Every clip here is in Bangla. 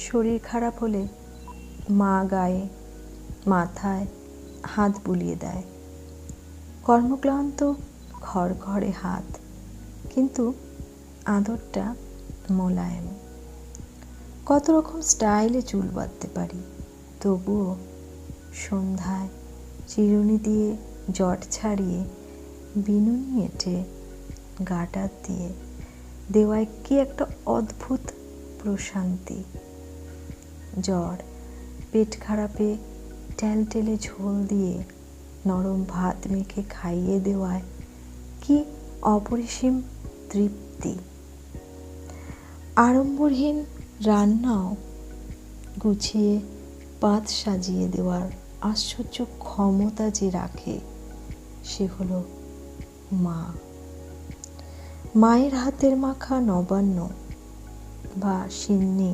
শরীর খারাপ হলে মা গায়ে মাথায় হাত বুলিয়ে দেয়। কর্মক্লান্ত ঘরে হাত, কিন্তু আদরটা মোলায়েম। কত রকম স্টাইলে চুল বাঁধতে পারি, তবুও সন্ধ্যায় চিরুনি দিয়ে জট ছাড়িয়ে বিনুনি এঁটে গাটা দিয়ে দেওয়ায় কি একটা অদ্ভুত প্রশান্তি। জ্বর, পেট খারাপে টেলটেলে ঝোল দিয়ে নরম ভাত মেখে খাইয়ে দেওয়ায় কি অপরিসীম তৃপ্তি। আড়ম্বরহীন রান্নাও গুছিয়ে পাত সাজিয়ে দেওয়ার আশ্চর্য ক্ষমতা যে রাখে, সে হলো মা। মায়ের হাতের মাখা নবান্ন বা সিন্নি,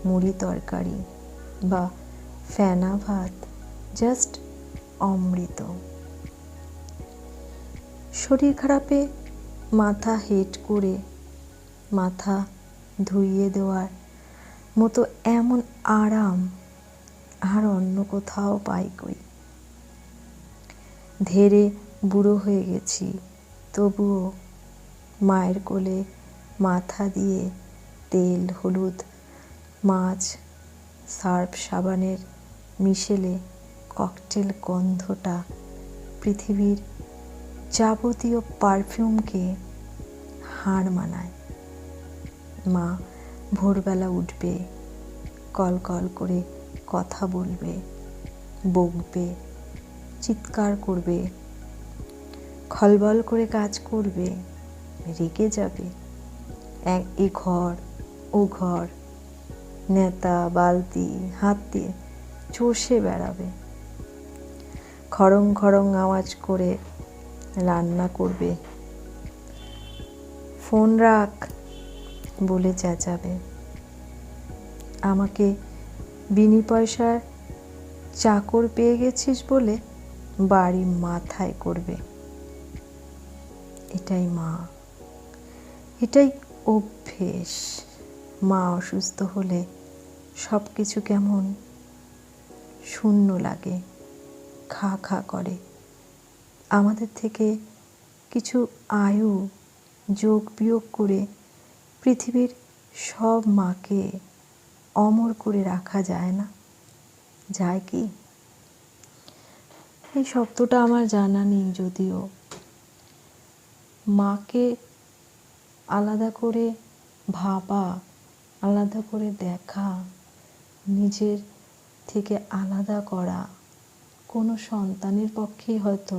মুড়ি তরকারি বা ফেনা ভাত জাস্ট অমৃত। শরীর খারাপে মাথা হেঁট করে মাথা ধুইয়ে দেওয়ার মতো এমন আরাম আর অন্য কোথাও পাই কই। ধীরে বুড়ো হয়ে গেছি, তবুও মায়ের কোলে মাথা দিয়ে তেল, হলুদ, মাছ, সার্ফ সাবানের মিশেলে ককটেল গন্ধটা পৃথিবীর যাবতীয় পারফিউমকে হার মানায়। মা ভোরবেলা উঠবে, কল কল করে কথা বলবে, বকবে, চিৎকার করবে, খলবল করে কাজ করবে, রেগে যাবে, এ ঘর ও ঘর, নেতা বালতি হাত দিয়ে চষে বেড়াবে, খড়ং খড়ং আওয়াজ করে রান্না করবে, ফোন রাখ বলে চেঁচাবে, আমাকে বিনি পয়সার চাকর পেয়ে গেছিস বলে বাড়ি মাথায় করবে। এটাই মা, এটাই অভ্যেস। মা অসুস্থ হলে সব কিছু কেমন শূন্য লাগে, খা খা করে। আমাদের থেকে কিছু আয়ু যোগ বিয়োগ করে পৃথিবীর সব মাকে অমর করে রাখা যায় না? যায় কি? এই শব্দটা আমার জানা নেই, যদিও মাকে আলাদা করে ভাবা, আলাদা করে দেখা, নিজের থেকে আলাদা করা কোনো সন্তানের পক্ষেই হয়তো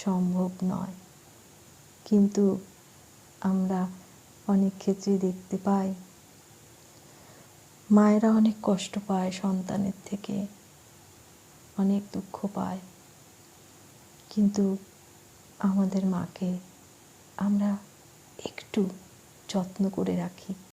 সম্ভব নয়। কিন্তু আমরা অনেক ক্ষেত্রে দেখতে পাই মায়েরা অনেক কষ্ট পায় সন্তানের থেকে, অনেক দুঃখ পায়, কিন্তু আমাদের মাকে আমরা একটু যত্ন করে রাখি।